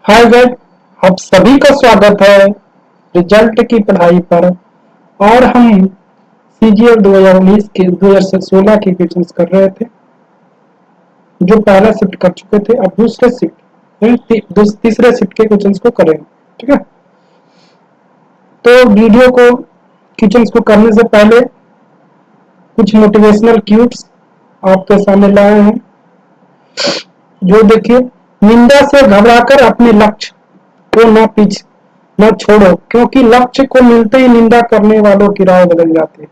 Hi guys, आप सभी का स्वागत है रिजल्ट की पढ़ाई पर। और हम सीजीएल 2019 के 2016 के क्वेश्चंस कर रहे थे, जो पहला शिफ्ट कर चुके थे। अब दूसरे शिफ्ट तीसरे शिफ्ट के क्वेश्चंस को करेंगे। ठीक है, तो वीडियो को क्वेश्चंस को करने से पहले कुछ मोटिवेशनल क्यूट्स आपके सामने लाए हैं। जो देखिए, निंदा से घबराकर अपने लक्ष्य को न छोड़ो, क्योंकि लक्ष्य को मिलते ही निंदा करने वालों की राय बदल जाती है।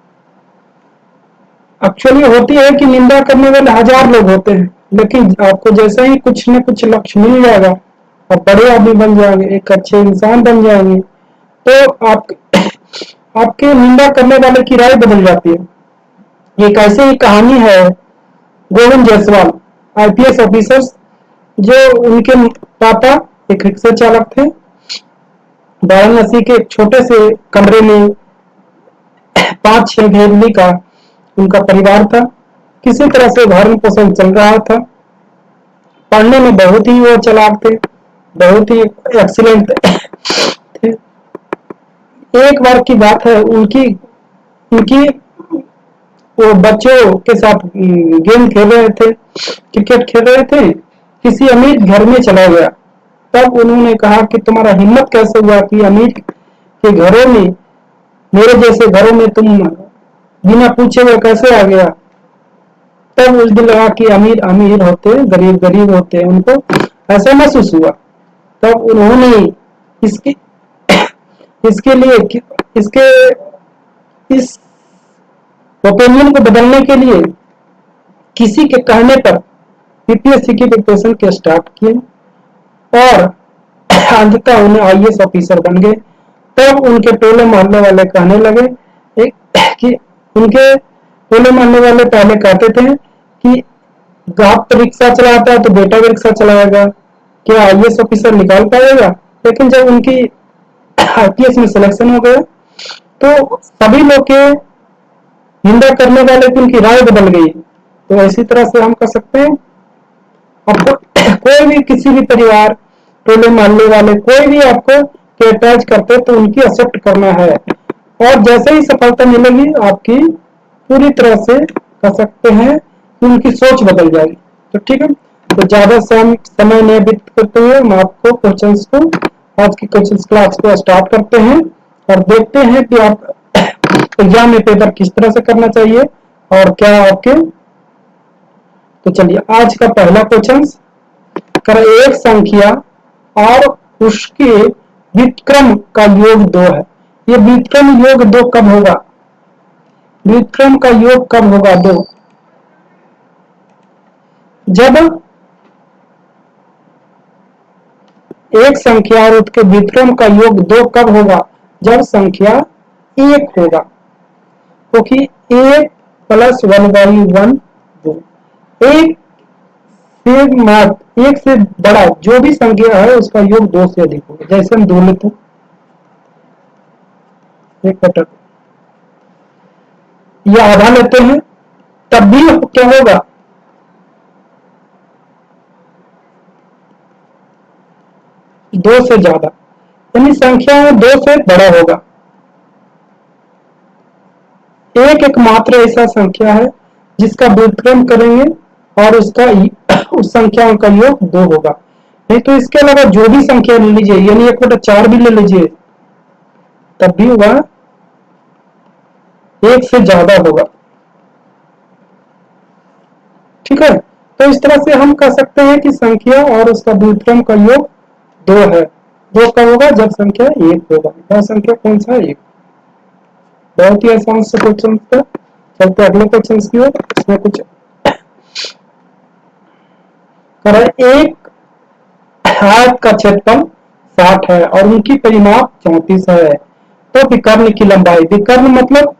एक्चुअली होती है कि निंदा करने वाले हजार लोग होते हैं, लेकिन आपको जैसे ही कुछ न कुछ लक्ष्य मिल जाएगा, आप बड़े आदमी बन जाएंगे, एक अच्छे इंसान बन जाएंगे, तो आप आपके निंदा करने वाले की राय बदल जाती है। एक ऐसी ही कहानी है गोविंद जायसवाल, आईपीएस ऑफिसर्स, जो उनके पापा एक रिक्शा चालक थे। वाराणसी के एक छोटे से कमरे में 5-6 फैमिली का उनका परिवार था। किसी तरह से भरण पोषण चल रहा था। पढ़ने में बहुत ही वो चालाक थे, बहुत ही एक्सीलेंट थे। एक बार की बात है, उनकी उनकी वो बच्चों के साथ गेम खेल रहे थे, क्रिकेट खेल रहे थे। किसी अमीर घर में चला गया। तब उन्होंने कहा कि तुम्हारा हिम्मत कैसे हुआ कि अमीर के घरों में, मेरे जैसे घरों में तुम बिना पूछे हुए कैसे आ गया। तब उस दिन लगा कि अमीर अमीर होते, गरीब गरीब होते, उनको ऐसा महसूस हुआ। तब उन्होंने इसके इसके लिए इसके इस ओपिनियन को बदलने के लिए किसी के कहने पर यूपीएससी की प्रिपरेशन के स्टार्ट किए, और अंततः उन्हें आईएएस ऑफिसर बन गए। तब उनके टोले मोहल्ले वाले कहने लगे कि उनके टोले मोहल्ले वाले पहले कहते थे कि बाप तो रिक्शा चलाता है तो बेटा भी रिक्शा चलाएगा, क्या आईएएस ऑफिसर निकाल पाएगा। लेकिन जब उनकी आईपीएस में सिलेक्शन हो गया, तो सभी लोग के निंदा करने वाले की उनकी राय बदल गई। तो इसी तरह से हम कर सकते हैं। आपको कोई भी किसी भी परिवार, टोले मोहल्ले वाले कोई भी आपको क्रिटिसाइज करते तो उनकी एक्सेप्ट करना है, और जैसे ही सफलता मिलेगी आपकी पूरी तरह से कर सकते हैं कि उनकी सोच बदल जाएगी। तो ठीक है, तो ज्यादा समय नहीं व्यतीत करते हुए हम आपको क्वेश्चंस को, आज की क्वेश्चंस क्लास को स्टार्ट करते हैं और देखते हैं कि आप एग्जाम में पेपर किस तरह से करना चाहिए और क्या आपके। तो चलिए, आज का पहला क्वेश्चन कर, एक संख्या और उसके व्युत्क्रम का योग 2 है। ये व्युत्क्रम योग 2 कब होगा? व्युत्क्रम का योग कब होगा? 2 जब एक संख्या और उसके व्युत्क्रम का योग 2 कब होगा? जब संख्या 1 होगा, क्योंकि 1 + 1/1 2। एक एक से बड़ा जो भी संख्या है उसका योग 2 से अधिक होगा। जैसे हम 2 लेते हैं, 1/2 या आधा लेते हैं, तब भी क्या होगा? 2 से ज्यादा, यानी संख्या में 2 से बड़ा होगा। एक एकमात्र ऐसा संख्या है जिसका व्युत्क्रम करेंगे और उसका उस संख्याओं का योग 2 होगा। नहीं तो इसके अलावा जो भी संख्या ले लीजिए, यानी 1/4 भी ले लीजिए, तब भी होगा 1 से ज्यादा होगा। ठीक है, तो इस तरह से हम कह सकते हैं कि संख्या और उसका व्युत्क्रम का योग 2 है। 2 कब होगा? जब संख्या 1 होगा। वह संख्या कौन सा है? 1। बहुत ही आसान से क्वेश्चन था। चलते अगले क्वेश्चन की ओर। इसमें कुछ एक आयत का क्षेत्रफल 60 है और उनकी परिमाप 34 है। तो विकर्ण की लंबाई, विकर्ण मतलब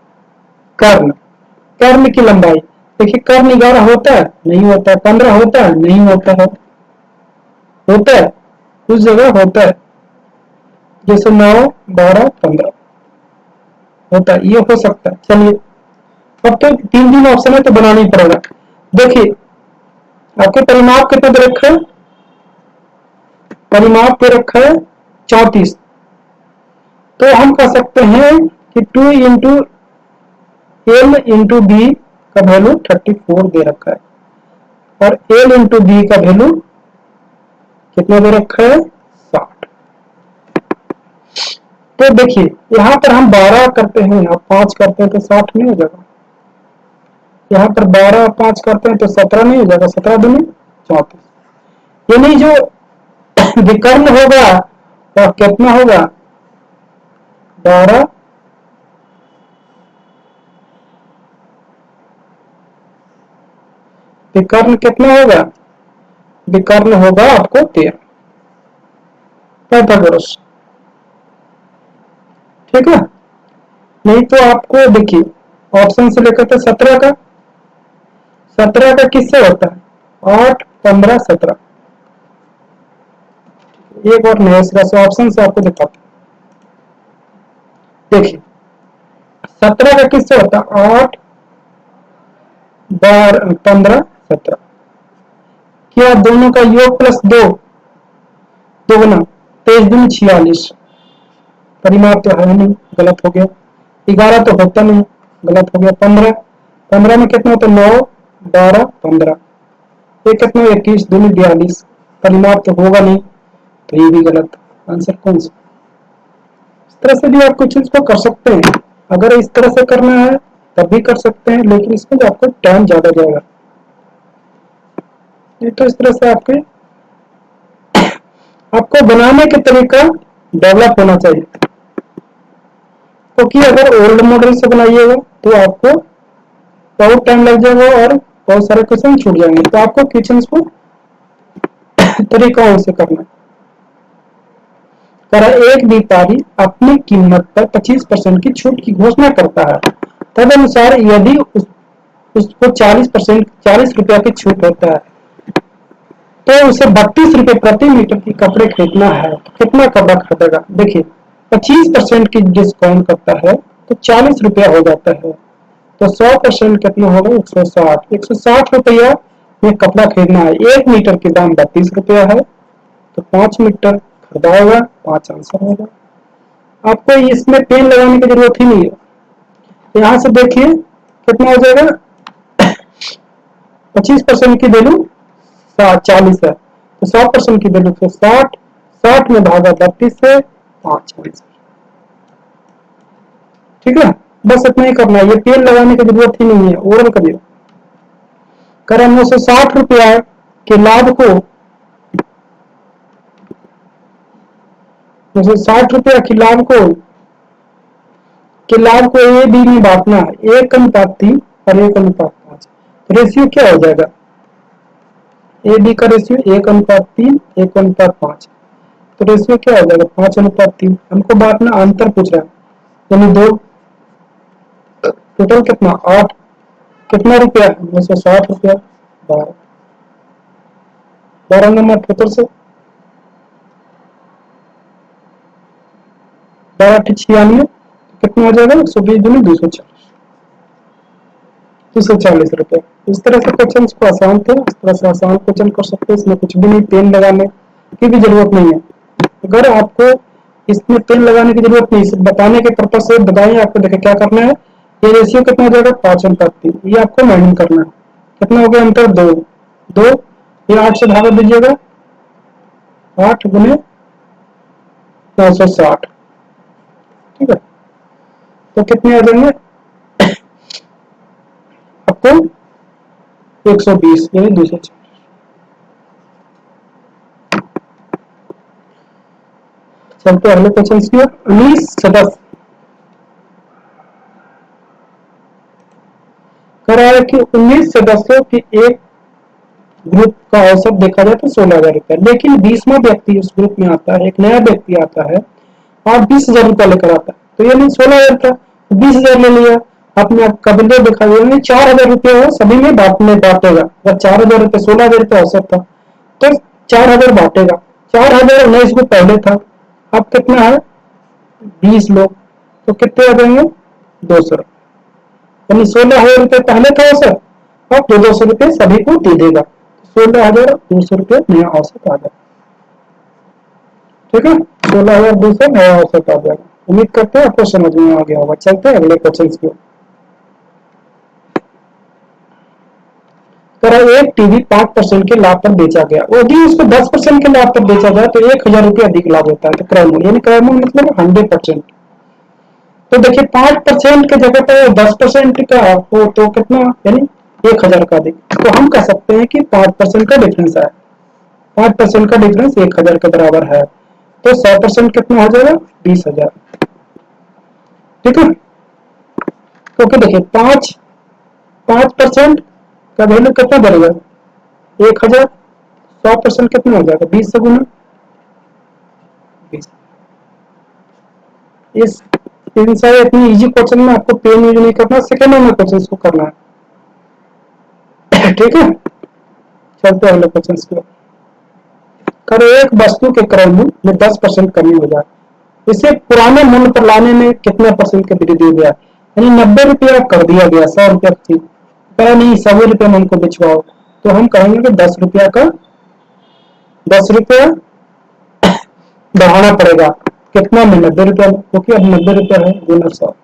कर्ण, कर्ण की लंबाई। देखिए, कर्ण 11 होता है? नहीं होता है। 15 होता है? नहीं होता है। होता है? उस जगह होता है, जैसे 9, 12, 15 होता है। ये हो सकता है। चलिए, अब तो 3 ऑप्शन है तो बनाना ही पड़ेगा। देखिए, आपके परिमाप कितना दे रखा है? परिमाप दे रखा है 34, तो हम कह सकते हैं कि 2 इंटू एल इंटू बी का वैल्यू 34 दे रखा है, और एल इंटू बी का वैल्यू कितना दे रखा है 60। तो देखिए यहाँ पर हम 12 करते हैं, यहाँ 5 करते हैं तो 60 नहीं हो जाएगा, यहाँ पर 12 5 करते हैं तो 17 नहीं हो जाएगा, 17 दूनी 34, यानी जो विकर्ण होगा वह कितना होगा 12, विकर्ण कितना होगा, विकर्ण होगा आपको 13, पाइथागोरस, ठीक है। नहीं तो आपको देखिए ऑप्शन से लेकर के 17 का, 17 का किससे होता है 8 15 17, एक और नया सिरा से ऑप्शन से आपको दिखाता हूं। देखिए 17 का किससे होता है 8 15 17, क्या दोनों का योग प्लस 2 दोगुना 23 दूनी 46, परिमाप तो है नहीं, गलत हो गया। 11 तो होता नहीं, गलत हो गया। 15 15 में कितना होता है 9 12 15, ये कितना 21 दूनी 42, परिमाप तो होगा नहीं, तो ये भी गलत। आंसर कौन सा। इस तरह से भी आप कुछ चीज को कर सकते हैं, अगर इस तरह से करना है तब भी कर सकते हैं, लेकिन इसमें तो आपको टाइम ज्यादा जाएगा। ये तो इस तरह से आपको बनाने के तरीका डेवलप होना चाहिए, क्योंकि अगर ओल्ड मॉडल से बनाइएगा तो आपको बहुत टाइम लग जाएगा और बहुत सारे क्वेश्चन छूट जाएंगे। तो आपको क्वेश्चन को तरीकाओं से करना है। करा एक व्यापारी अपनी कीमत पर 25% की छूट की घोषणा करता है, तदनुसार यदि उसको 40 रुपया की छूट होता है तो उसे 32 रुपए प्रति मीटर की कपड़े खरीदना है, तो कितना कपड़ा खरीदेगा। देखिए 25% की डिस्काउंट करता है तो 40 रुपया हो जाता है, तो 100% कितना होगा 160, 160 रुपया में कपड़ा खरीदना है। 1 मीटर के दाम 32 रुपया है, तो 5 मीटर खरीदा होगा, 5 आंसर होगा। आपको इसमें पेन लगाने की जरूरत ही नहीं है। यहाँ से देखिए कितना हो जाएगा 25% की वैल्यू 40 है, तो 100% की वैल्यू 160, 60 में भागा 32 से 5 आंसर, ठीक है। बस इतना ही करना है, ये पेन लगाने की जरूरत ही नहीं है। ओरल करिए करें 960 रुपया के लाभ को 960 रुपया के लाभ को ए बी में बांटना, 1:3 और 1:5, रेशियो क्या हो जाएगा ए बी का रेशियो 1:3 1:5, तो रेशियो क्या हो जाएगा 5:3। हमको बांटना अंतर पूछ रहा है, यानी 2, टोटल कितना 8, कितना रुपया 960 रुपया 12, 12 नंबर 78 से 12 96, कितना हो जाएगा 120 दूनी 240 रुपए। इस तरह से क्वेश्चन को आसान थे, इस तरह से आसान क्वेश्चन कर सकते हैं। इसमें कुछ भी नहीं, पेन लगाने की भी जरूरत नहीं है। अगर आपको इसमें पेन लगाने की जरूरत नहीं, सिर्फ बताने के पर्पज से बताइए आपको। देखे क्या करना है, ये रेशियो कितना हो जाएगा 5:3, ये आपको माइनिंग करना है। कितना हो गया अंतर 2, 2 ये 8 से भागा दीजिएगा, 8 गुने 960, ठीक है। तो कितने आ जाएंगे आपको 120 यानी 240। चलते अगले क्वेश्चन की ओर। 19 सदस्य कर रहा है कि 19 सदस्यों के एक ग्रुप का औसत देखा जाए तो 16,000 रुपया, लेकिन 20वां व्यक्ति उस ग्रुप में आता है, एक नया व्यक्ति आता है और 20,000 रुपया लेकर आता है, तो यानी 16,000 था, 20,000 ले लिया। आपने आप कबिले देखा, यानी 4,000 रुपये वो सभी में बांटेगा। अगर 4,000 रुपये 16,000 रुपये औसत था तो 4,000 बांटेगा। 4,000 19 को पहले था, अब कितना है 20 लोग, तो कितने आ जाएंगे 200 रुपये, यानी 16,000 रुपये पहले था औसत, अब 200 रुपये सभी को दे देगा, 16,200 रुपये नया औसत आ जाएगा। ठीक है, 16,200 नया औसत आ जाएगा। उम्मीद करते हैं आपको समझ में आ गया होगा। चलते हैं अगले क्वेश्चन की ओर। तरह एक टीवी 5% के लाभ पर बेचा गया, यदि उसको 10% के लाभ पर बेचा जाए तो 1,000 रुपये अधिक लाभ होता है। तो क्रय मूल्य यानी क्रय मूल्य मतलब 100%। तो देखिए 5% के जगह पर 10% का हो तो कितना, यानी 1,000 का अधिक। तो हम कह सकते हैं कि 5% का डिफरेंस है, 5% का डिफरेंस 1,000 के बराबर है। तो 100% कितना हो जाएगा, 20,000। ठीक है, क्योंकि देखिए 5% का वैल्यू कितना बढ़ेगा, 1,000। 100% कितना हो जाएगा, 20 से गुना 20। इस इन सारे इतनी इजी क्वेश्चन में आपको पेन यूज नहीं करना, सेकेंड में क्वेश्चन को करना है। ठीक है, चलते हैं अगले क्वेश्चन की ओर। करो एक वस्तु के क्रय मूल्य में 10% कमी हो जाए, इसे पुराने मूल्य पर लाने में कितना परसेंट की वृद्धि हो गया, यानी 90 रुपया कर दिया गया, 100 रुपया की कहा नहीं 100 रुपये में हमको बिचवाओ। तो हम कहेंगे कि 10 रुपया का 10 रुपया बढ़ाना पड़ेगा, कितना में, 90 रुपया, क्योंकि अब 90 रुपया है गुना 100।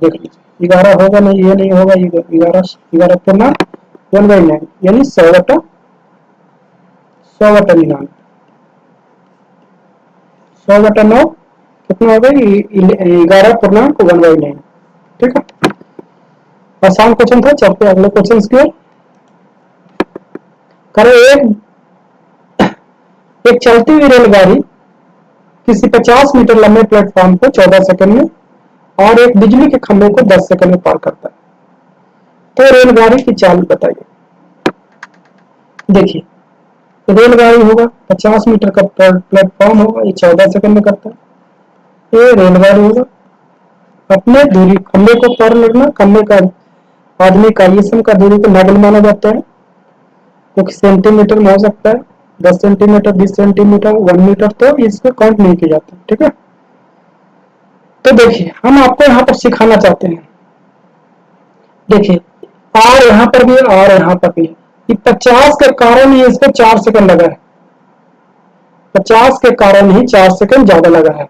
देख लीजिए 11 होगा नहीं, ये नहीं होगा, 11 पूर्णा 1/9 यानी 100/99, 100/9 कितना होगा, 11 पूर्णांक 1/9। ठीक है, आसान क्वेश्चन था। चलते अगले क्वेश्चन की ओर। करो एक चलती हुई रेलगाड़ी किसी 50 मीटर लंबे प्लेटफॉर्म को 14 सेकंड में और एक बिजली के खंभे को 10 सेकंड में पार करता है, तो रेलगाड़ी की चाल बताइए। देखिए रेलगाड़ी होगा, 50 मीटर का प्लेटफॉर्म होगा, ये 14 सेकंड में करता है। ये रेलगाड़ी होगा, अपने दूरी खंभे को पार लगना, खंभे का आदमी का ये सम का दूरी को नगल माना जाता है, क्योंकि सेंटीमीटर में हो सकता है, 10 सेंटीमीटर, 20 सेंटीमीटर, 1 मीटर, तो इसको काउंट नहीं किया जाता। ठीक है, तो देखिए हम आपको यहाँ पर सिखाना चाहते हैं। देखिए आर यहाँ पर भी है, आर यहाँ पर भी है, कि 50 के कारण ही इसको 4 सेकंड लगा है, 50 के कारण ही 4 सेकंड ज्यादा लगा है।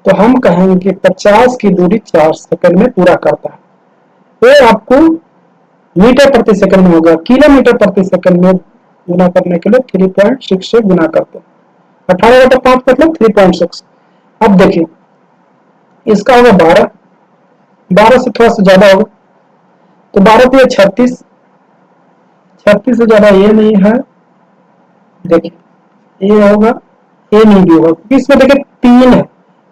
तो हम कहेंगे कि 50 की दूरी 4 सेकंड में पूरा करता है। ये आपको मीटर प्रति सेकंड में होगा, किलोमीटर प्रति सेकंड में गुना करने के लिए 3.6 से गुना करते हैं। 18/5 मतलब 3.6। अब देखिए इसका होगा 12, 12 से थोड़ा सा ज्यादा होगा, तो 12 पे 36, 36 से ज्यादा ये नहीं है। देखिए ये होगा, ये नहीं भी होगा, क्योंकि इसमें देखिए 3 है,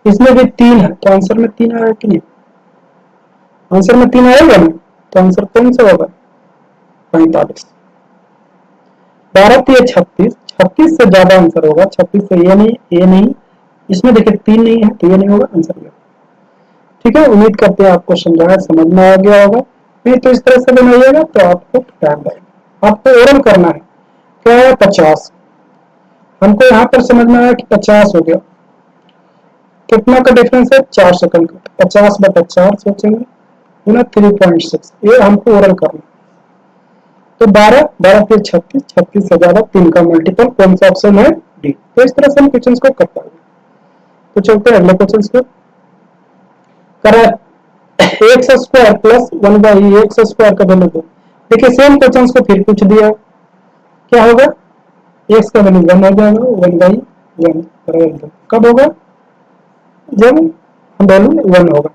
इसमें भी 3 है, तो आंसर में 3 आएगा कि नहीं, आंसर में 3 आएगा ना, तो आंसर कौन सा होगा, 45। 12 पे 36, 36 से ज्यादा आंसर होगा, 36 से ये नहीं, ये नहीं, इसमें देखिए 3 नहीं है, तो ये नहीं होगा, आंसर ये। ठीक है, उम्मीद करते हैं आपको समझाया, समझ में आ गया होगा। नहीं तो इस तरह से बनाइएगा तो आपको टाइम लगेगा। आपको ओरल करना है, क्या है 50, हमको यहाँ पर समझ में आया कि 50 हो गया, कितना का डिफरेंस है, 4 सेकंड का, 50/4 सोचेंगे गुना 3.6, ये हमको ओरल करना। तो 12, 12 फिर 36, 36 से ज्यादा 3 का मल्टीपल कौन सा ऑप्शन है, डी। तो इस तरह से हम क्वेश्चन को कर पाएंगे। तो चलते हैं अगले क्वेश्चन को। करें एक्स स्क्वायर प्लस 1/x² का वैल्यू दो। देखिए सेम क्वेश्चन को फिर पूछ दिया, क्या होगा, एक्स का वैल्यू 1 हो जाएगा, 1/1 कब होगा, जब वैल्यू 1 होगा।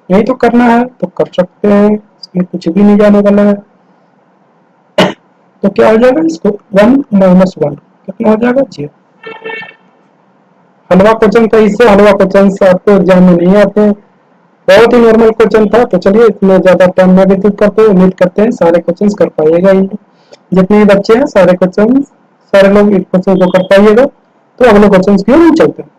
यही तो करना है तो कर सकते हैं, इसमें कुछ भी नहीं जाने वाला है। तो क्या हो जाएगा, इसको 1 - 1 कितना हो जाएगा, 0। हलवा क्वेश्चन था, इससे हलवा क्वेश्चन से आपको एग्जाम में नहीं आते हैं, बहुत ही नॉर्मल क्वेश्चन था। तो चलिए इसमें ज्यादा टाइम ना व्यतीत करते हैं, उम्मीद करते हैं सारे क्वेश्चन कर पाइएगा ही, जितने भी बच्चे हैं सारे क्वेश्चन, सारे लोग इस क्वेश्चन को कर पाइएगा। तो अगले क्वेश्चन की ओर हम चलते हैं।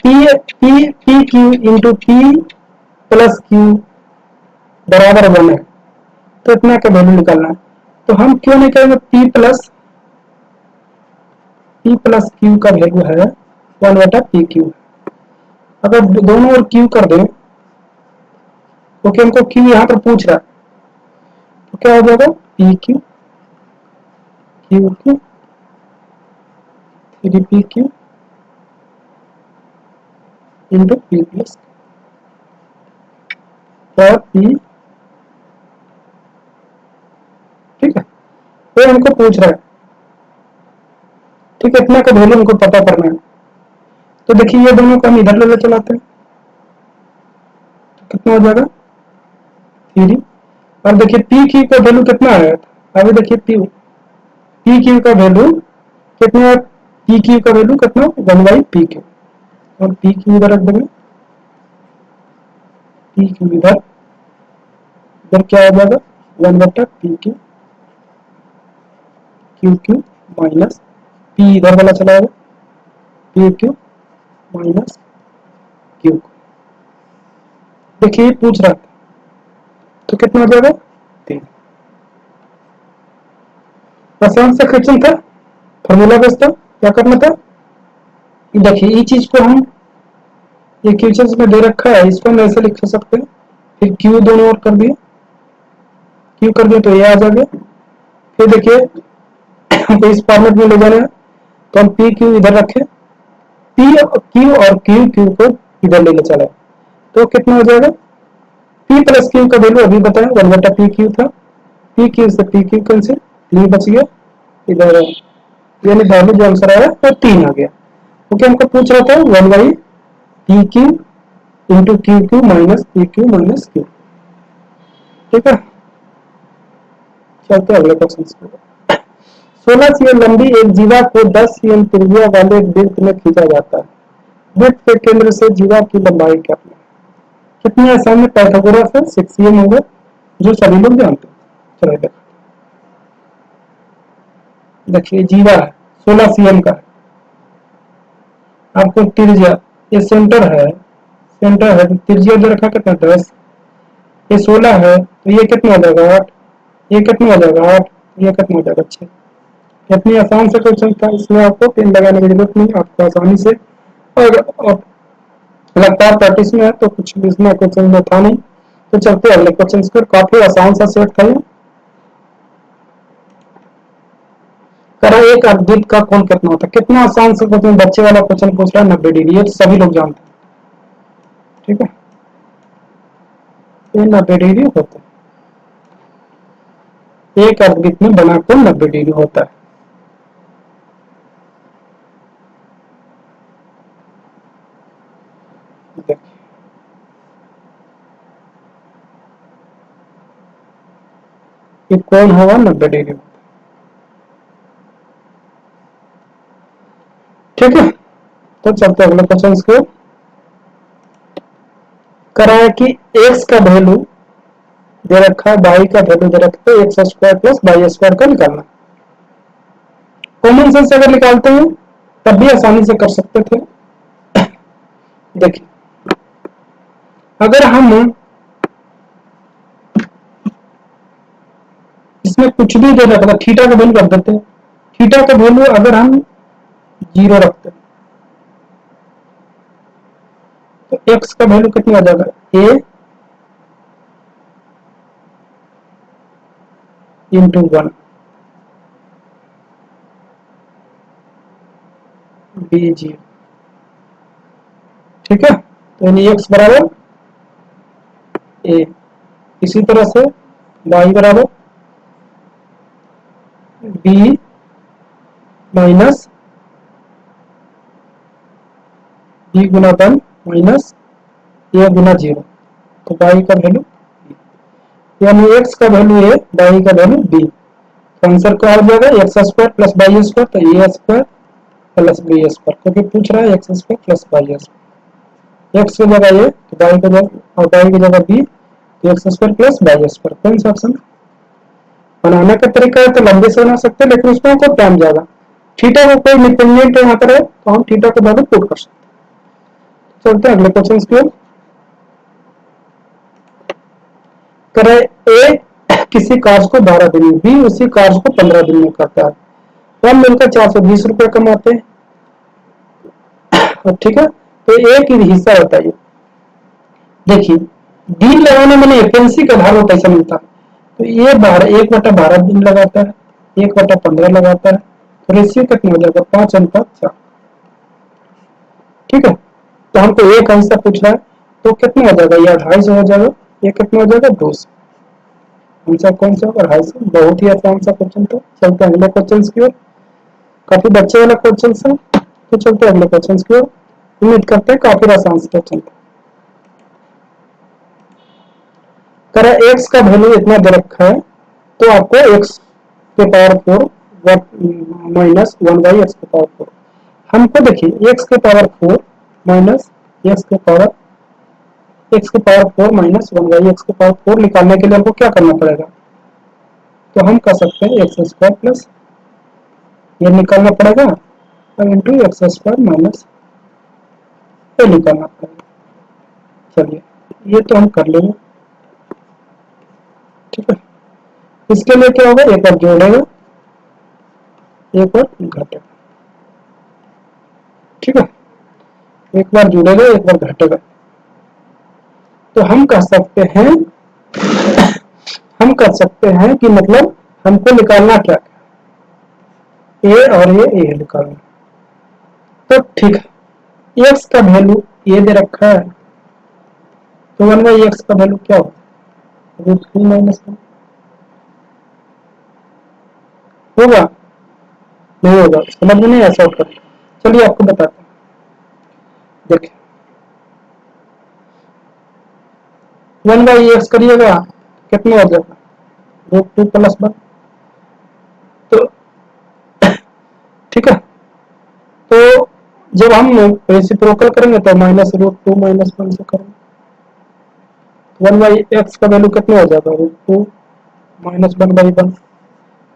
P Q into P plus Q बराबर 1 है, तो इतना का वैल्यू निकालना है। तो हम क्यों नहीं करेंगे, पी प्लस क्यू का वैल्यू है 1/पी क्यू। अगर दोनों ओर क्यू कर दें, क्योंकि हमको क्यू यहाँ पर पूछ रहा है, तो क्या हो जाएगा P Q Q Q 3 P Q into P plus P. ठीक है, तो हमको पूछ रहा है, ठीक है, इतना का वैल्यू हमको पता करना है। तो देखिए ये दोनों को हम इधर ले चलाते हैं, तो कितना हो जाएगा 3। और देखिए पी क्यू का वैल्यू कितना आया था, अभी देखिए पी क्यू का वैल्यू कितना, पी क्यू का वैल्यू कितना 1/पी क्यू, और पी क्यू इधर रख देंगे, पी क्यू इधर, इधर क्या हो जाएगा 1/पी Q Q Q minus P इधर वाला चला जाएगा पी क्यू माइनस क्यू। देखिए पूछ रहा था, तो कितना हो जाएगा 3। आसान से क्वेश्चन था, फॉर्मूला बेस था, क्या करना था, देखिए ये चीज को हम, ये क्वेश्चन में दे रखा है, इसको हम ऐसे लिख सकते हैं, फिर क्यू दोनों और कर दिए, क्यू कर दिए तो ये आ जाएगा। फिर देखिए हमको इस फॉर्मेट में ले जाना है, तो हम पी क्यू इधर रखें, पी क्यू और क्यू क्यू को इधर ले चला, तो कितना हो जाएगा पी प्लस क्यू का वैल्यू अभी बताया 1/पी क्यू था, पी क्यू से पी क्यू कैंसिल, 3 बच गया इधर, यानी वैल्यू जो आंसर आया वो 3 आ गया। क्योंकि हमको पूछ रहा था 1/पी Q into Q Q minus P Q minus Q. ठीक है, चलते अगले क्वेश्चन पे। 16 सीएम लंबी एक जीवा को 10 सीएम त्रिज्या वाले एक वृत्त में खींचा जाता है, वृत्त के केंद्र से जीवा की लंबाई क्या है। कितने आसान में, पाइथागोरस है, 6 सीएम होगा, जो सभी लोग जानते हैं। चलो देखिए जीवा है 16 सीएम का, आपको त्रिज्या, ये सेंटर है तो त्रिज्या जो रखा कितना 10, ये 16 है तो ये कितना हो जाएगा 8, ये कितना हो जाएगा 8, ये कितना हो जाएगा 6। इतनी आसान से क्वेश्चन था, इसमें आपको पेन लगाने की जरूरत नहीं, आपको आसानी से, और लगता है प्रैक्टिस में है तो कुछ इसमें क्वेश्चन में था नहीं। तो चलते अगले क्वेश्चन पर, काफी आसान सा सेट था ये। करो एक अर्धवृत्त का कोण कितना होता है, कितना आसान से क्वेश्चन, बच्चे वाला क्वेश्चन पूछ रहा है 90 डिग्री, ये तो सभी लोग जानते हैं। ठीक है, ये 90 डिग्री होता है, एक अर्धवृत्त में बना कोण 90 डिग्री होता है। ये कोण होगा 90 डिग्री। ठीक है, तो चलते अगले क्वेश्चन को, कराया कि एक्स का वैल्यू दे रखा है, वाई का वैल्यू दे रखा है, X square plus Y square का निकालना। कॉमन सेंस अगर निकालते हैं तब भी आसानी से कर सकते थे। देखिए अगर हम इसमें कुछ भी दे रखा था, थीटा का वैल्यू रख देते हैं, थीटा का वैल्यू अगर हम 0 रखते हैं तो एक्स का वैल्यू कितना आ जाएगा, ए इंटू 1 बी जी। ठीक है, तो यानी एक्स बराबर ए, इसी तरह से वाई बराबर बी माइनस बी गुना 1 माइनस ए गुना 0, तो वाई का वैल्यू, यानी एक्स का वैल्यू ए, वाई का वैल्यू बी। तो आंसर क्या हो जाएगा X square plus Y square, तो A square plus B square, क्योंकि पूछ रहा है X square plus Y square, X की जगह ए तो वाई की जगह, और वाई की जगह बी, तो X square plus Y square. कौन सा ऑप्शन बनाने का तरीका है, तो लंबे से बना सकते हैं, लेकिन उसमें आपको टाइम ज्यादा। थीटा को कोई डिपेंडेंट यहाँ पर है तो हम थीटा को वैल्यू पुट कर सकते हैं। चलते हैं अगले क्वेश्चन की ओर। करे ए किसी कार्य को 12 दिन में, बी उसी कार्य को 15 दिन में करता है, हम मिलकर 420 रुपए कमाते हैं। ठीक है, तो एक ही हिस्सा होता है ये। देखिए दिन लगाने में एफिशिएंसी के आधार पर पैसा मिलता है, तो ये 1/12 दिन लगाता है, 1/15 लगाता है, तो रेशियो कितना हो जाएगा 5:4। ठीक है, तो हमको एक आंसर पूछ रहा है, तो कितना हो जाएगा, ये 250 हो जाएगा, ये कितना हो जाएगा 200। आंसर कौन सा होगा 250। बहुत ही आसान सा क्वेश्चन था। चलते हैं अगले क्वेश्चन की ओर, काफी बच्चे वाला क्वेश्चन है, तो चलते हैं अगले क्वेश्चन की ओर। उम्मीद करते हैं काफी आसान सा क्वेश्चन था। करा एक्स का वैल्यू इतना दे रखा है, तो आपको एक्स के पावर 4 माइनस 1/x के पावर 4, हमको देखिए एक्स के पावर 4 माइनस एक्स के पावर 1/x के पावर 4 निकालने के लिए हमको क्या करना पड़ेगा, तो हम कर सकते हैं एक्स स्क्वायर प्लस ये निकालना पड़ेगा और इंटू एक्स स्क्वायर माइनस ये निकालना पड़ेगा। चलिए ये तो हम कर लेंगे। ठीक है, इसके लिए क्या होगा, एक बार जोड़ेगा एक बार घटेगा। ठीक है, एक बार जुड़ेगा एक बार घटेगा। तो हम कर सकते हैं कि मतलब हमको निकालना क्या, ए और ये निकालना। तो ठीक है, एक्स का वैल्यू ये दे रखा है, तो 1/x का वैल्यू क्या होगा, √3 माइनस 1 होगा, नहीं होगा, समझ में नहीं ऐसा होता। चलिए आपको बताते हैं, देखिए 1/x करिएगा कितना हो जाएगा, √2 प्लस 1। तो ठीक है, तो जब हम रेसिप्रोकल करेंगे तो -√2 माइनस 1 से करेंगे, 1/x का वैल्यू कितना हो जाएगा, √2 माइनस 1/1,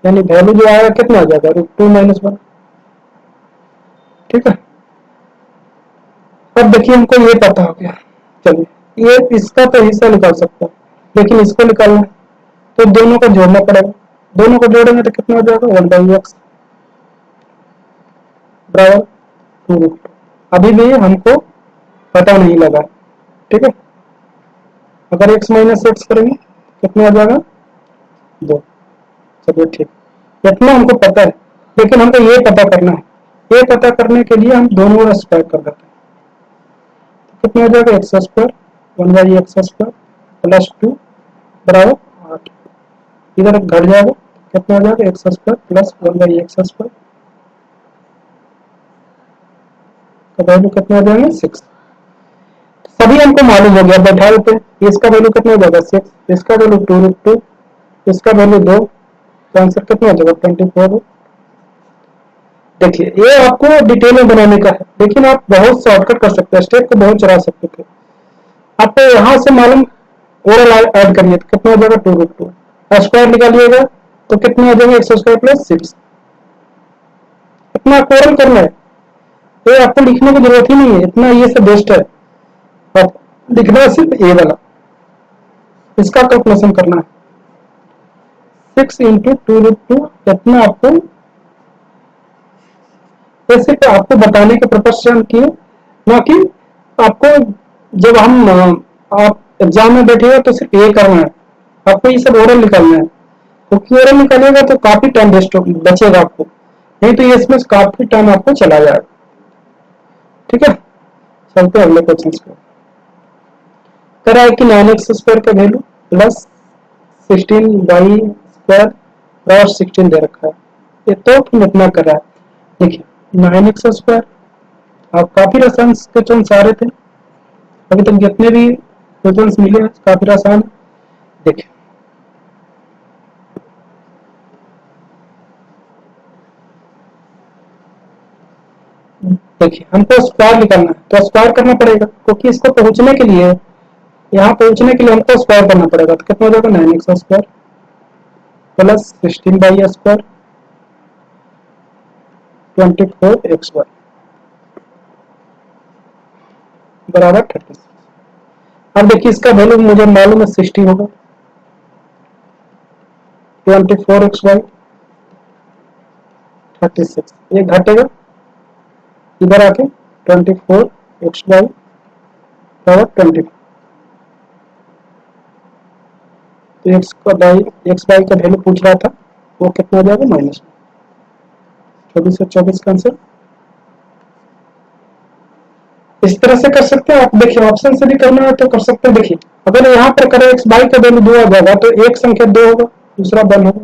यानी वैल्यू जो आएगा कितना हो जाएगा, √2 माइनस 1। ठीक है, अब देखिए हमको ये पता हो गया। चलिए ये इसका तो हिस्सा निकाल सकता है, लेकिन इसको निकालना है तो दोनों को जोड़ना पड़ेगा। दोनों को जोड़ेंगे तो कितना हो जाएगा, 1/x बराबर 2√2। अभी भी हमको पता नहीं लगा। ठीक है, अगर x माइनस एक्स करेंगे कितना हो जाएगा 2। चलिए ठीक, इतना हमको पता है, लेकिन हमको ये पता करना है, ये पता करने के लिए हम दोनों स्क्वायर कर देते हैं। तो कितना हो जाएगा X square 1/x square plus 2 बराबर 8, इधर घट जाएगा, कितना हो जाएगा X square plus 1/x square का वैल्यू कितना हो जाएगा 6। सभी हमको मालूम हो गया, बैठा देते हैं। इसका वैल्यू कितना हो जाएगा 6, इसका वैल्यू 2√2, इसका वैल्यू 2, तो आंसर कितना हो जाएगा 24। देखिए ये आपको डिटेल में बनाने का है, लेकिन आप बहुत शॉर्टकट कर सकते हैं, स्टेप को बहुत चला सकते थे। आपको यहाँ से मालूम ओरल ऐड करिए तो कितना हो जाएगा 2√2, स्क्वायर निकालिएगा तो कितना हो जाएगा एक्स स्क्वायर प्लस 6। इतना ओरल करना है, ये आपको लिखने की जरूरत ही नहीं है, इतना ये सब बेस्ट है। आप लिखना है सिर्फ ए वाला, इसका कैलकुलेशन करना है 6 इंटू 2√2, इतना आपको ऐसे तो आपको बताने के पर्पज से हम किए, ना कि आपको जब हम आप एग्जाम में बैठेगा तो सिर्फ ये करना है, आपको ये सब ओरल निकालना है, क्योंकि ओरल निकालिएगा तो काफी टाइम वेस्ट बचेगा आपको, नहीं तो ये इसमें काफी टाइम आपको चला जाएगा। ठीक है, चलते हैं अगले क्वेश्चन पे। कह रहा है कि 9x² का वैल्यू प्लस 16y² और 16 दे रखा है, ये तो इतना कर रहा है। देखिए 9x², आप काफी आसान क्वेश्चन सारे थे अभी तक जितने भी क्वेश्चन मिले हैं, काफी आसान। देखिए देखिए हमको स्क्वायर निकालना है, तो स्क्वायर करना पड़ेगा, क्योंकि इसको पहुंचने के लिए, यहाँ पहुंचने के लिए हमको स्क्वायर करना पड़ेगा, तो कितना हो जाएगा 9x² प्लस 16y² 24xy बराबर 36। अब देखिए इसका वैल्यू मुझे मालूम है 60 होगा, 24xy 36, ये घटेगा इधर आके 24xy पावर 20, तो एक्स बाई का वैल्यू पूछ रहा था, वो कितना हो जाएगा माइनस 2424 का आंसर। इस तरह से कर सकते हैं आप। देखिए ऑप्शन से भी करना है तो कर सकते हैं। देखिए अगर यहाँ पर करें एक्स बाई का वैल्यू 2 आ जाएगा तो एक संख्या 2 होगा, दूसरा 1 होगा,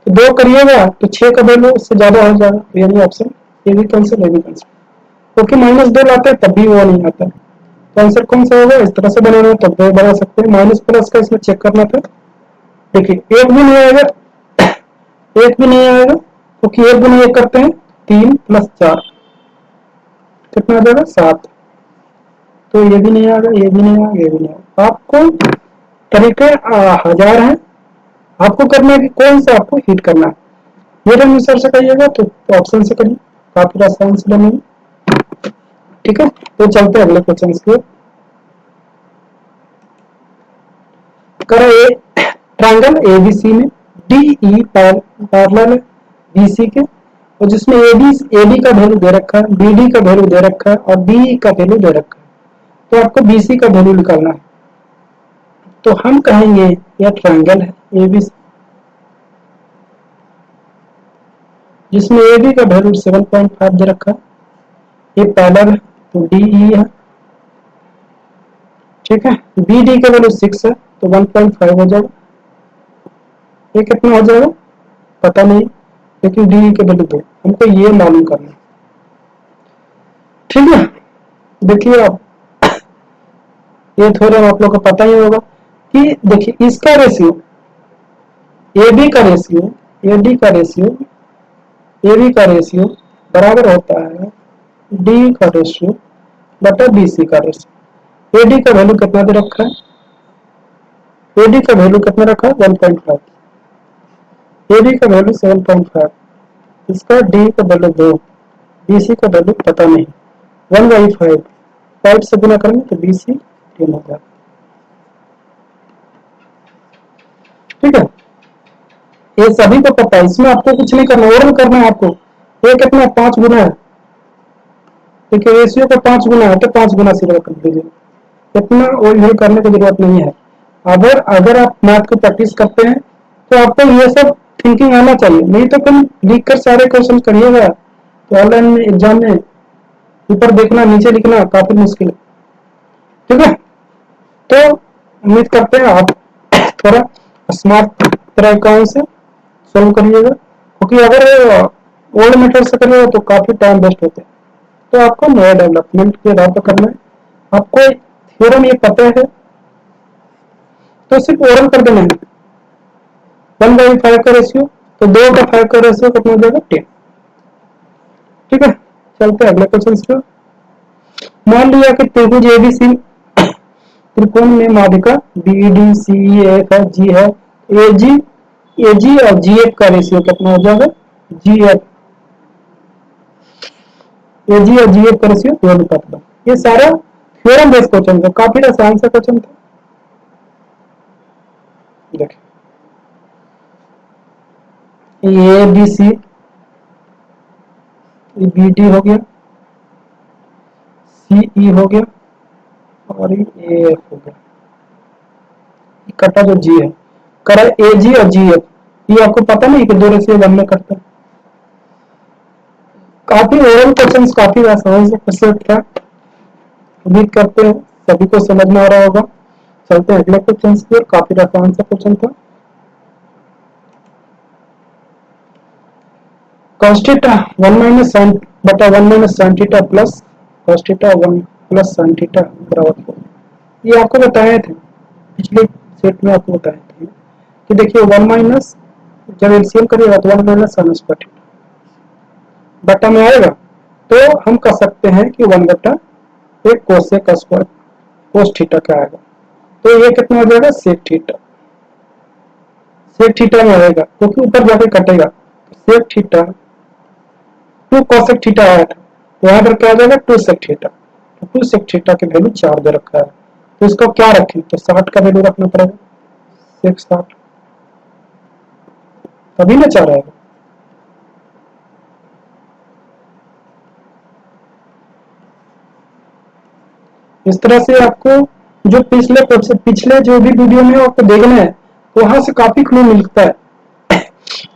तो 2 करिएगा तो 6 का वैल्यू उससे ज्यादा हो जाएगा, यानी ऑप्शन ये भी कैंसिल, ये भी कैंसिल, क्योंकि -2 लाते हैं तब भी वो नहीं आता। तो आंसर कौन सा होगा? इस तरह से बनाना है तब तो बना सकते हैं। माइनस प्लस का इसमें चेक करना था। देखिए एक भी नहीं आएगा, एक भी नहीं आएगा, क्योंकि एक गुना एक करते हैं 3 + 4 कितना आ जाएगा 7। तो ये भी नहीं आएगा, ये भी नहीं आएगा, ये भी नहीं आएगा। आपको तरीके हजार हैं, आपको करना है कि कौन सा आपको हिट करना है। मेरे अनुसार से कहिएगा तो ऑप्शन से करिए, काफी आसान से बनेगी। ठीक है, तो चलते हैं अगले क्वेश्चन की। करें ट्रायंगल एबीसी में डीई पैरेलल है बीसी के, और जिसमें एबी का वैल्यू दे रखा है, बीडी का वैल्यू दे रखा है और बीई का वैल्यू दे रखा है। तो आपको बीसी का वैल्यू निकालना है। तो हम कहेंगे यह ट्रायंगल है एबीसी, जिसमें एबी का वैल्यू 7.5 दे रखा है, ये पैरेलल है तो डीई है। ठीक है, बीडी का वैल्यू 6 है तो 1.5 हो जाएगा। ये कितना हो जाएगा पता नहीं, लेकिन डी के वैल्यू 2 हमको ये मालूम करना है। ठीक है, देखिए आप ये थोड़ा आप लोग को पता ही होगा कि देखिए इसका रेशियो, एबी का रेशियो, एडी का रेशियो, एबी का रेशियो बराबर होता है डी का रेशियो बटा बीसी का रेशियो। एडी का वैल्यू कितना दे रखा है? एडी का वैल्यू कितना रखा है 1.5, एडी का वैल्यू 7.5, इसका डी का वैल्यू 2, बीसी का वैल्यू पता नहीं, 1/5, 5 से गुना करेंगे तो बीसी 10 हो जाएगा। ठीक है, ये सभी को पता है, इसमें आपको कुछ नहीं करना, ओरल करना है आपको। ये कितना 5 गुना है, देखिए रेशियो का 5 गुना है तो 5 गुना सिर्फ कर दीजिए, इतना ओरिजिनल करने की जरूरत नहीं है। अगर आप मैथ को प्रैक्टिस करते हैं तो आपको ये सब थिंकिंग आना चाहिए, नहीं तो तुम लिख कर सारे क्वेश्चन करिएगा तो ऑनलाइन में एग्जाम में ऊपर देखना नीचे लिखना काफी मुश्किल है। ठीक है, तो उम्मीद करते हैं आप थोड़ा स्मार्ट तरीकों से सोल्व करिएगा, क्योंकि अगर ओल्ड मेथड से करिएगा तो काफी टाइम वेस्ट होते हैं। तो आपको नया डेवलपमेंट के आधार पर करना है। आपको थ्योरम ये पता है तो सिर्फ ओरल कर देना है। 1/5 का रेशियो, तो 2 का 5 का रेशियो कितना हो जाएगा 10। ठीक है, चलते हैं अगले क्वेश्चन पे। मान लिया कि त्रिभुज एबीसी त्रिकोण में माध्यिका बी डी सी एफ है जी है, एजी और जी एफ का रेशियो कितना हो जाएगा जी एफ, एजी और जी एफ का रेशियो 2:2। ये सारा थ्योरम बेस्ड क्वेश्चन था, काफी आसान सा क्वेश्चन था। देखिए A B C, B D हो गया, सी ई हो गया और ये ए एफ हो गया, कटा जो जी है, करा ए जी और जी एफ। ये आपको पता नहीं कि 2 रेशियो 1 में करता है। काफी ओरल क्वेश्चन, काफी आसान से क्वेश्चन था। उम्मीद करते हैं सभी को समझ में आ रहा होगा। चलते हैं अगले क्वेश्चन की, काफी आसान सा क्वेश्चन था। cos थीटा 1 माइनस साइन बटा 1 minus sine theta plus cos theta 1 plus sine theta बराबर 4। ये आपको बताए थे पिछले सेट में, आपको बताए थे कि देखिए 1 माइनस, जब एलसीएम करिएगा तो 1 माइनस साइन स्क्वायर थीटा बटा में आएगा, तो हम कह सकते हैं कि 1 बटा एक कोसेक स्क्वायर कोस थीटा का आएगा। तो ये कितना हो जाएगा सेक थीटा, सेक थीटा में आएगा क्योंकि ऊपर जाके कटेगा। सेक थीटा 2 कोसेक थीटा आया था, तो यहाँ पर क्या आ जाएगा 2 सेक थीटा। तो 2 सेक थीटा की वैल्यू 4 दे रखा है, तो इसको क्या रखें, तो 60 का वैल्यू रखना पड़ेगा, सेक 60, तभी ना 4 आएगा। इस तरह से आपको जो पिछले जो भी वीडियो में आपको देखना है, वहां से काफी क्लू मिलता है।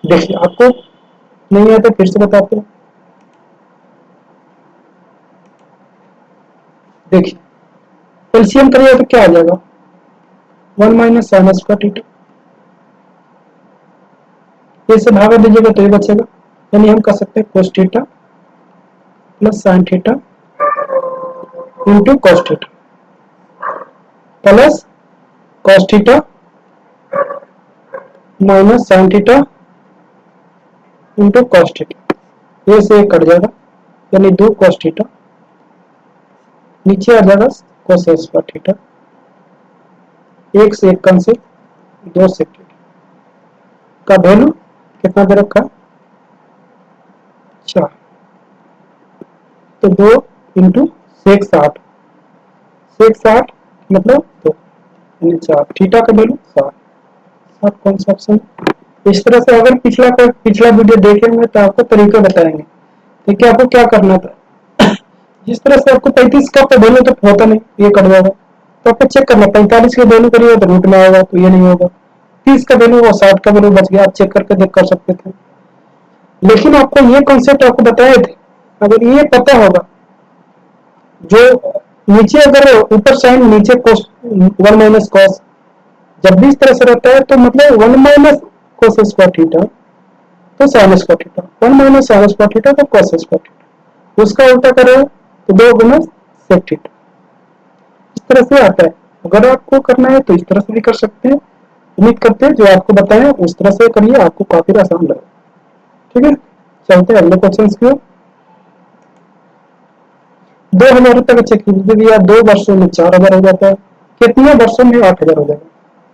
देखिए आपको नहीं आता फिर से बताते हैं। देखिए एलसीएम करिए तो क्या आ जाएगा, 1 - sin² थीटा। इसे भागा दीजिएगा तो ये बचेगा, यानी हम कह सकते हैं cos theta plus sin theta into cos theta plus cos theta minus sin theta into cos theta. ये से एक कट जाएगा, यानी 2 cos थीटा, नीचे आ जाएगा cos² थीटा, एक से एक कम से 2 sec थीटा का वैल्यू कितना दे रखा है, 4। तो 2 इंटू sec 60, sec 60 मतलब 2 यानी 4, थीटा का वैल्यू 7। आप कौन सा ऑप्शन। इस तरह से अगर पिछला वीडियो देखेंगे तो आपको तरीका बताएंगे। देखिए आपको क्या करना था, जिस तरह से आपको 35 का तो वैल्यू तो होता नहीं, ये कट जाएगा, तो आपको चेक करना 45 का वैल्यू करिए तो रूट में आएगा, तो ये नहीं होगा। 30 का वैल्यू और 60 का वैल्यू बच गया, आप चेक करके देख कर सकते थे। लेकिन आपको ये कॉन्सेप्ट आपको बताए थे, अगर ये पता होगा, जो नीचे अगर ऊपर साइन नीचे कोस 1 - cos, जब भी इस तरह से रहता है तो मतलब 1 - cos² थीटा तो sin² थीटा, 1 - sin² थीटा तो cos² थीटा, उसका उल्टा करें तो 2 गुना sec थीटा। इस तरह से आता है, अगर आपको करना है तो इस तरह से भी कर सकते हैं। उम्मीद करते हैं जो आपको बताया उस तरह से करिए, आपको काफी आसान लगे। ठीक है, चलते हैं अगले क्वेश्चन की ओर। 2000 तक चेक कीजिए भैया, 2 वर्षों में 4000 हो जाता है, कितने वर्षों में 8000 हो जाएगा।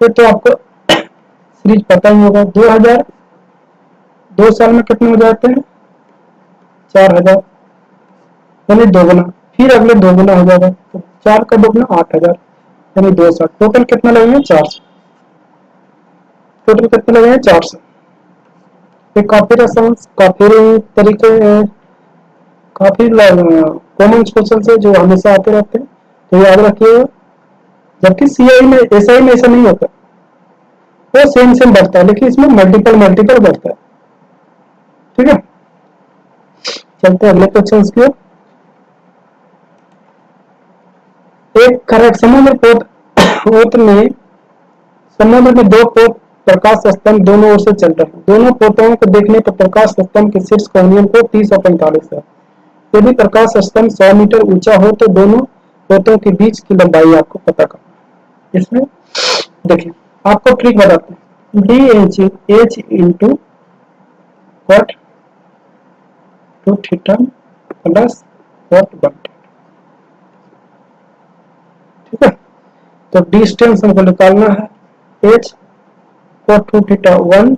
फिर तो आपको सीरीज पता ही होगा, 2000 2 साल में कितने हो जाते हैं, 4000, यानी 2 गुना, फिर अगले 2 गुना हो जाएगा, तो 4 का 2 गुना 8000, यानी 200। टोटल कितना लगेंगे, 400। टोटल कितने लगेंगे, 400। ये काफी आसान, काफी तरीके, काफी कॉमन क्वेश्चन है जो हमेशा आते रहते हैं, तो याद रखिए। जबकि सीआई में एसआई में ऐसा नहीं होता, वो सेम सेम बढ़ता है, लेकिन इसमें मल्टीपल मल्टीपल बढ़ता है। ठीक है, चलते हैं अगले क्वेश्चन की ओर। एक करेक्ट समुद्र पोत में समुद्र में 2 पोत प्रकाश स्तंभ दोनों ओर से चल रहे हैं। दोनों पोतों को देखने पर प्रकाश स्तंभ के शीर्ष कोणीय को 30 और 45 है। यदि प्रकाश स्तंभ 100 मीटर ऊंचा हो तो दोनों पोतों के बीच की लंबाई आपको पता करना। इसमें देखिए आपको ट्रिक बताते हैं, D H into cot 2 theta plus cot 1 theta. ठीक है, तो डिस्टेंस हमको निकालना है, एच कॉट 2 थीटा 1,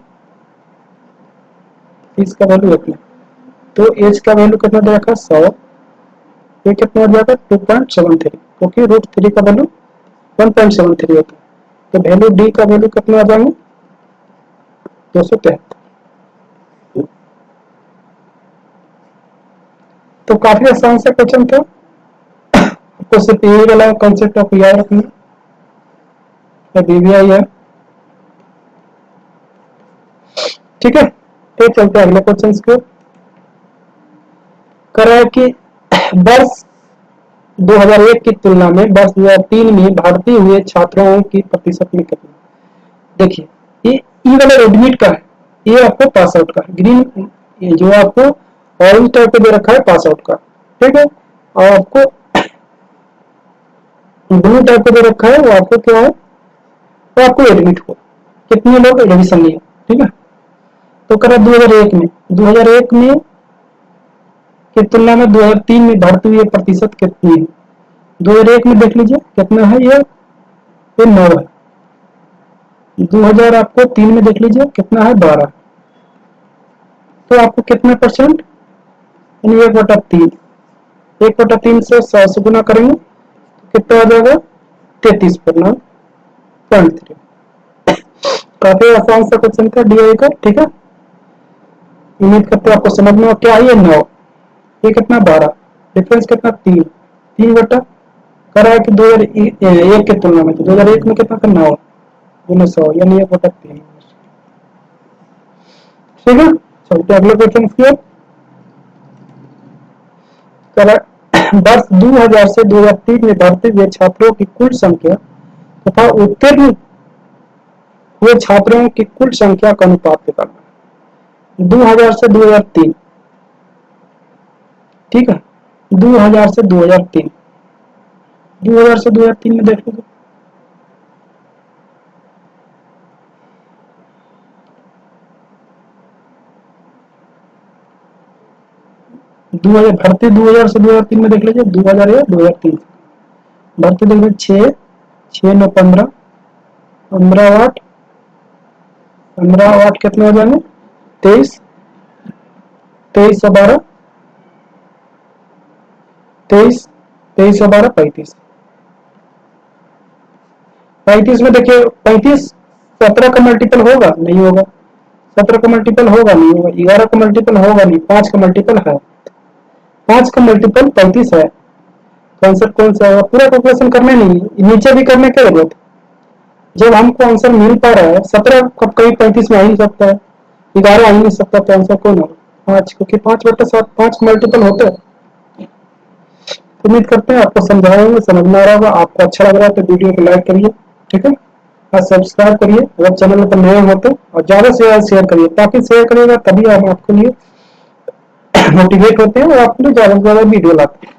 इसका वैल्यू रखना, तो एच का वैल्यू कितना दे रखा है, 100, ये कितना हो जाएगा 2.73, क्योंकि √3 का वैल्यू 1.73 होता है, तो वैल्यू डी का वैल्यू कितना आ जाएंगे, 273। तो काफी आसान सा क्वेश्चन था, आपको सिर्फ यही वाला कॉन्सेप्ट आपको याद रखना है, बीबीआई है। ठीक है, तो चलते हैं अगले क्वेश्चन की ओर। कर रहा है कि वर्ष 2001 की तुलना में वर्ष 2003 में भर्ती हुए छात्रों की प्रतिशत में कितना। देखिए ये वाला एडमिट का है, ये आपको पास आउट का है, ग्रीन ये जो आपको ऑरेंज टाइप पे दे रखा है पास आउट का। ठीक है, और आपको ब्लू टाइप पे दे रखा है वो आपको क्या है, वो आपको एडमिट हो कितने लोग एडमिशन लिए। ठीक है, तो करा 2001 में की तुलना में 2003 में भर्ती हुए प्रतिशत कितनी है। 2001 में देख लीजिए कितना है, ये 9 है। 2000 आपको 3 में देख लीजिए कितना है, 12। तो आपको कितना परसेंट, यानी 1/3, 1/3 से 100 से गुना करेंगे तो कितना आ जाएगा, 33.3। काफी आसान सा क्वेश्चन था डीआई का। ठीक है, उम्मीद करते हैं आपको समझ में क्या आई है। 9 ये कितना, 12, डिफरेंस कितना, 3 बटा, करा है कि 2001 की तुलना में, तो 2001 में कितना था, 9। 100 यानी 1/3। ठीक है, चलते अगले क्वेश्चन की ओर। वर्ष 2000 से 2003 में भर्ती हुए छात्रों की कुल संख्या तथा उत्तीर्ण हुए छात्रों की कुल संख्या का अनुपात निकालना। 2000 से 2003, ठीक है, 2000 से 2003, 2000 से 2003 में देख लीजिए। भर्ती 2000 से 2003 में देख लीजिए, 2000 या 2003 भर्ती देख लीजिए। 6 6 9 15, 15 8, 15 8 कितने हो जाएंगे? 23, 23 और 12, 23, 23 और 12 35। 35 में देखिए, 35 17 का मल्टीपल होगा नहीं होगा, 17 का मल्टीपल होगा नहीं होगा, 11 का मल्टीपल होगा नहीं, 5 का मल्टीपल है, 5 का मल्टीपल 35 है। तो आंसर कौन सा होगा? पूरा कैलकुलेशन करने नहीं, नीचे भी करने की जरूरत। जब हमको आंसर मिल पा रहा है 17 कब कहीं 35 में आ ही नहीं सकता है, 11 आ ही नहीं सकता, तो आंसर कौन होगा? 5, क्योंकि 5/7 5 मल्टीपल होते हैं। उम्मीद करते हैं आपको समझाए होंगे, समझ में आ रहा होगा। आपको अच्छा लग रहा है तो वीडियो को लाइक करिए, ठीक है, और सब्सक्राइब करिए अगर चैनल पर नए हो तो, और ज्यादा से ज्यादा शेयर करिए, ताकि शेयर करिएगा तभी हम आपके लिए मोटिवेट होते हैं और आपके लिए ज्यादा से ज्यादा वीडियो लाते हैं।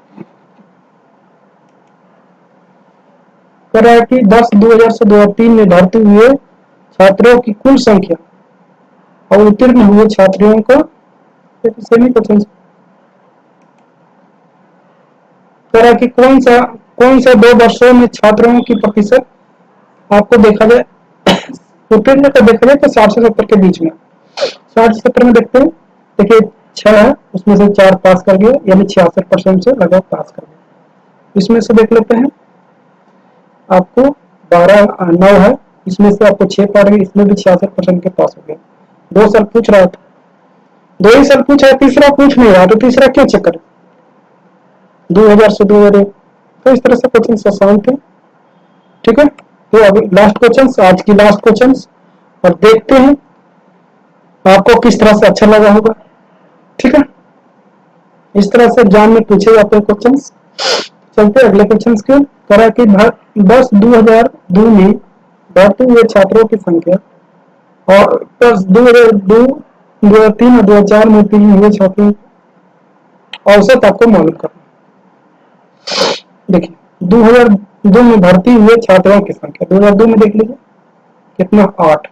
कह रहा है कि 2000 से 2003 में भर्ती हुए छात्रों की कुल संख्या और उत्तीर्ण हुए छात्रों का सेमी क्वेश्चन। कह रहा है कि कौन सा 2 वर्षों में छात्रों की प्रतिशत आपको देखा जाए, उत्तीर्ण का देखा जाए तो 60 से 70 के बीच में। 60 से 70 में देखते हैं, देखिए 6 है, उसमें से 4 पास कर गए, यानी 66% से लगभग पास कर गए। इसमें से देख लेते हैं, आपको 9 है, इसमें से आपको 6 पार गए, इसमें भी 66% के पास हो गए। 2 साल पूछ रहा था, 2 ही साल पूछा है, तीसरा पूछ नहीं रहा, तो तीसरा क्यों चेक करें? 2000 से 2001, तो इस तरह से क्वेश्चन आसान थे, ठीक है। तो अभी लास्ट क्वेश्चन, आज की लास्ट क्वेश्चन, और देखते हैं आपको किस तरह से अच्छा लगा होगा, ठीक है। इस तरह से एग्जाम में पूछे जाते हैं क्वेश्चन। चलते अगले क्वेश्चन के तरह की। वर्ष 2002 में भर्ती हुए छात्रों की संख्या और वर्ष 2002, 2003 और 2004 में उत्तीर्ण हुए छात्रों औसत आपको मालूम करना। देखिए 2002 में भर्ती हुए छात्रों की संख्या, 2002 में देख लीजिए कितना, 8।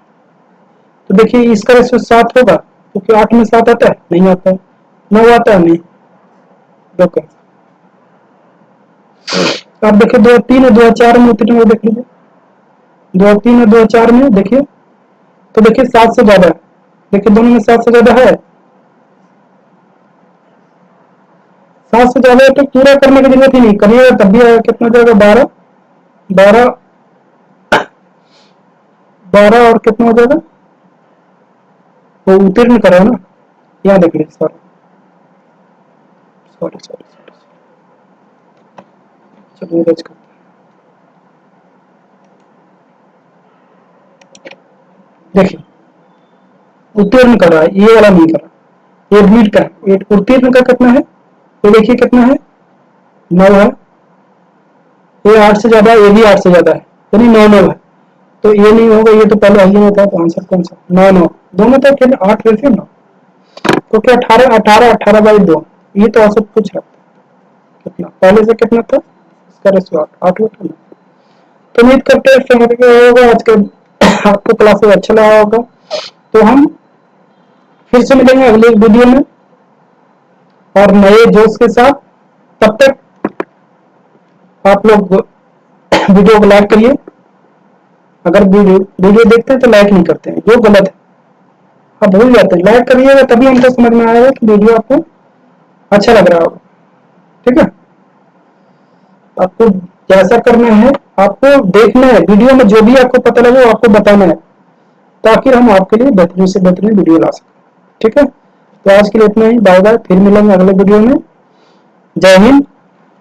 तो देखिए इसका रेशो 7 होगा, क्योंकि 8 में 7 आता है नहीं आता है, 9 आता है नहीं। देखो अब देखिए 2003 और 2004 में उत्तीर्ण हुए, देख लीजिए 2003 और 2004 में देखिए, तो देखिए 7 से ज्यादा है, देखिए दोनों में 7 से ज्यादा है, 7 से ज्यादा है, तो पूरा करने की जरूरत ही नहीं, करिएगा तब भी आएगा। कितना जाएगा? 12, 12, 12 और कितना हो जाएगा? वो उत्तीर्ण करो ना, यहाँ देख लीजिए, सॉरी सॉरी सॉरी सॉरी, चलिए रेज करते हैं। देखिए उत्तीर्ण कर रहा है, ये वाला नहीं कर रहा, एडमिट का, उत्तीर्ण का कितना है? ये देखिए कितना है, 9 है, ये 8 से ज्यादा है, ये भी 8 से ज्यादा है, यानी 9 9 है। तो ये नहीं होगा, ये तो पहले ही होता है, तो आंसर कौन सा? 9 9, दोनों तो अकेले 8 रहते हैं ना, तो क्या 18 18 18/2, ये तो औसत पूछ रहा था। कितना पहले से कितना था इसका रेशियो? 8 हुआ था ना। तो उम्मीद करते हैं समझ गए होगा आज के, आपको क्लासेस अच्छा लगा होगा। तो हम फिर से मिलेंगे अगले वीडियो में और नए जोश के साथ। तब तक आप लोग वीडियो को लाइक करिए, अगर वीडियो देखते हैं तो लाइक नहीं करते हैं, जो गलत है, आप भूल जाते हैं। लाइक करिएगा तभी हमको समझ में आएगा कि वीडियो आपको अच्छा लग रहा होगा, ठीक है। आपको जैसा करना है, आपको देखना है वीडियो में, जो भी आपको पता लगे वो आपको बताना है, ताकि हम आपके लिए बेहतरीन से बेहतरीन वीडियो ला सकें, ठीक है। तो आज के लिए इतना ही, बाय बाय, फिर मिलेंगे अगले वीडियो में। जय हिंद,